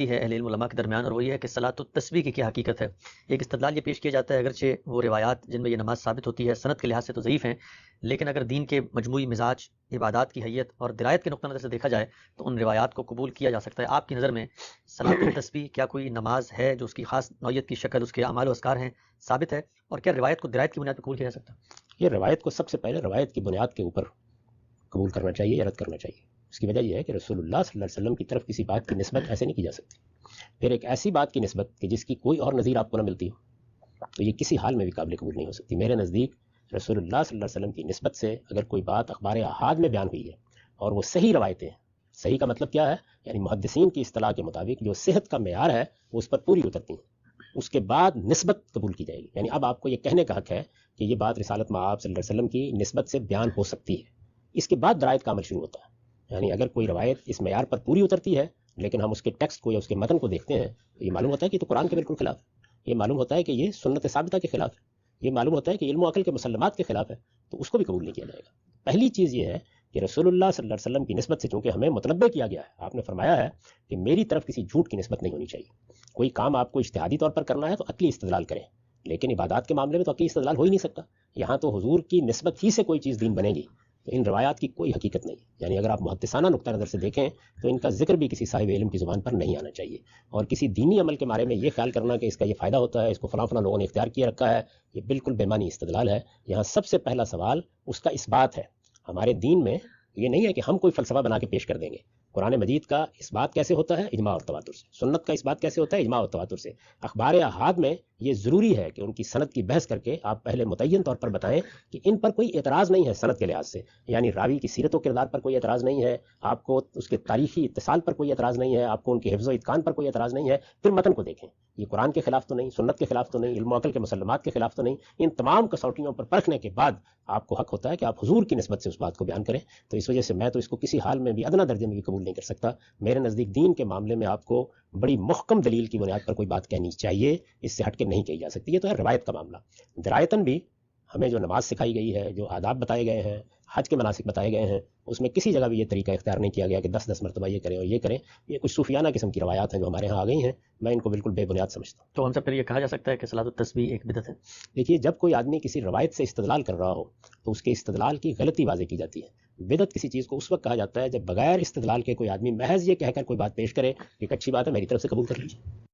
ہے اہل علم علماء کے درمیان، اور وہ یہ ہے کہ صلاۃ التسبیح کی کیا حقیقت ہے۔ ایک استدلال یہ پیش کیا جاتا ہے، اگرچہ وہ روایات جن میں یہ نماز ثابت ہوتی ہے سند کے لحاظ سے تو ضعیف ہیں، لیکن اگر دین کے مجموعی مزاج، عبادات کی حیت اور درایت کے نقطہ نظر سے دیکھا جائے تو ان روایات کو قبول کیا جا سکتا ہے۔ آپ کی نظر میں صلاۃ التسبیح کیا کوئی نماز ہے جو اس کی خاص نوعیت کی شکل، اس کے اعمال و اذکار ہیں، ثابت ہے؟ اور کیا روایت کو درایت کی بنیاد پر قبول کیا جا سکتا ہے؟ یہ روایت کو سب سے پہلے روایت کی بنیاد کے اوپر قبول کرنا چاہیے یا رد کرنا چاہیے۔ اس کی وجہ یہ ہے کہ رسول اللہ صلی اللہ علیہ وسلم کی طرف کسی بات کی نسبت ایسے نہیں کی جا سکتی۔ پھر ایک ایسی بات کی نسبت کہ جس کی کوئی اور نظیر آپ کو نہ ملتی ہو، تو یہ کسی حال میں بھی قابل قبول نہیں ہو سکتی۔ میرے نزدیک رسول اللہ صلی اللہ علیہ وسلم کی نسبت سے اگر کوئی بات اخبار احاد میں بیان ہوئی ہے اور وہ صحیح روایتیں ہیں، صحیح کا مطلب کیا ہے؟ یعنی محدثین کی اصطلاح کے مطابق جو صحت کا معیار ہے وہ اس پر پوری اترتی ہیں، اس کے بعد نسبت قبول کی جائے گی۔ یعنی اب آپ کو یہ کہنے کا حق ہے کہ یہ بات رسالت مآب صلی اللہ علیہ وسلم کی نسبت سے بیان ہو سکتی ہے۔ اس کے بعد درایت کا عمل شروع ہوتا ہے۔ یعنی اگر کوئی روایت اس معیار پر پوری اترتی ہے لیکن ہم اس کے ٹیکسٹ کو یا اس کے متن کو دیکھتے ہیں تو یہ معلوم ہوتا ہے کہ یہ تو قرآن کے بالکل خلاف ہے، یہ معلوم ہوتا ہے کہ یہ سنت ثابتہ کے خلاف ہے، یہ معلوم ہوتا ہے کہ علم و عقل کے مسلمات کے خلاف ہے، تو اس کو بھی قبول نہیں کیا جائے گا۔ پہلی چیز یہ ہے کہ رسول اللہ صلی اللہ علیہ وسلم کی نسبت سے چونکہ ہمیں متنبع کیا گیا ہے، آپ نے فرمایا ہے کہ میری طرف کسی جھوٹ کی نسبت نہیں ہونی چاہیے۔ کوئی کام آپ کو اجتہادی طور پر کرنا ہے تو عقلی استدلال کریں، لیکن عبادات کے معاملے میں تو عقلی استدلال ہو ہی نہیں سکتا۔ یہاں تو حضور کی نسبت ہی سے کوئی چیز دین بنے گی، تو ان روایات کی کوئی حقیقت نہیں۔ یعنی اگر آپ محدثانہ نقطہ نظر سے دیکھیں تو ان کا ذکر بھی کسی صاحب علم کی زبان پر نہیں آنا چاہیے، اور کسی دینی عمل کے بارے میں یہ خیال کرنا کہ اس کا یہ فائدہ ہوتا ہے، اس کو فلاں فلاں لوگوں نے اختیار کیے رکھا ہے، یہ بالکل بے معنی استدلال ہے۔ یہاں سب سے پہلا سوال اس کا اس بات ہے۔ ہمارے دین میں یہ نہیں ہے کہ ہم کوئی فلسفہ بنا کے پیش کر دیں گے۔ قرآن مجید کا اس بات کیسے ہوتا ہے؟ اجماع اور تواتر سے۔ سنت کا اس بات کیسے ہوتا ہے؟ اجماع اور تواتر سے۔ اخبار احاد میں یہ ضروری ہے کہ ان کی سند کی بحث کر کے آپ پہلے متعین طور پر بتائیں کہ ان پر کوئی اعتراض نہیں ہے سند کے لحاظ سے، یعنی راوی کی سیرت و کردار پر کوئی اعتراض نہیں ہے، آپ کو اس کے تاریخی اتصال پر کوئی اعتراض نہیں ہے، آپ کو ان کے حفظ و اتقان پر کوئی اعتراض نہیں ہے۔ پھر متن کو دیکھیں، یہ قرآن کے خلاف تو نہیں، سنت کے خلاف تو نہیں، علم و عقل کے مسلمات کے خلاف تو نہیں۔ ان تمام کسوٹیوں پر پرکھنے کے بعد آپ کو حق ہوتا ہے کہ آپ حضور کی نسبت سے اس بات کو بیان کریں۔ تو اس وجہ سے میں تو اس کو کسی حال میں بھی ادنیٰ درجے میں بھی قبول نہیں کر سکتا۔ میرے نزدیک دین کے معاملے میں آپ کو بڑی محکم دلیل کی بنیاد پر کوئی بات کہنی چاہیے، اس سے ہٹ کے نہیں کہی جا سکتی۔ یہ تو ہے روایت کا معاملہ۔ درایتاً بھی ہمیں جو نماز سکھائی گئی ہے، جو آداب بتائے گئے ہیں، حج کے مناسک بتائے گئے ہیں، اس میں کسی جگہ بھی یہ طریقہ اختیار نہیں کیا گیا کہ 10 مرتبہ یہ کریں اور یہ کریں۔ یہ کچھ صوفیانہ قسم کی روایات ہیں جو ہمارے ہاں آ گئی ہیں، میں ان کو بالکل بے بنیاد سمجھتا ہوں۔ تو ہم سے پھر یہ کہا جا سکتا ہے کہ صلاۃ التسبیح ایک بدعت ہے؟ دیکھیے، جب کوئی آدمی کسی روایت سے استدلال کر رہا ہو تو اس کے استدلال کی غلطی واضح کی جاتی ہے۔ بدعت کسی چیز کو اس وقت کہا جاتا ہے جب بغیر استدلال کے کوئی آدمی محض یہ کہہ کر کوئی بات پیش کرے کہ ایک اچھی بات ہے، میری طرف سے قبول کر لیجیے۔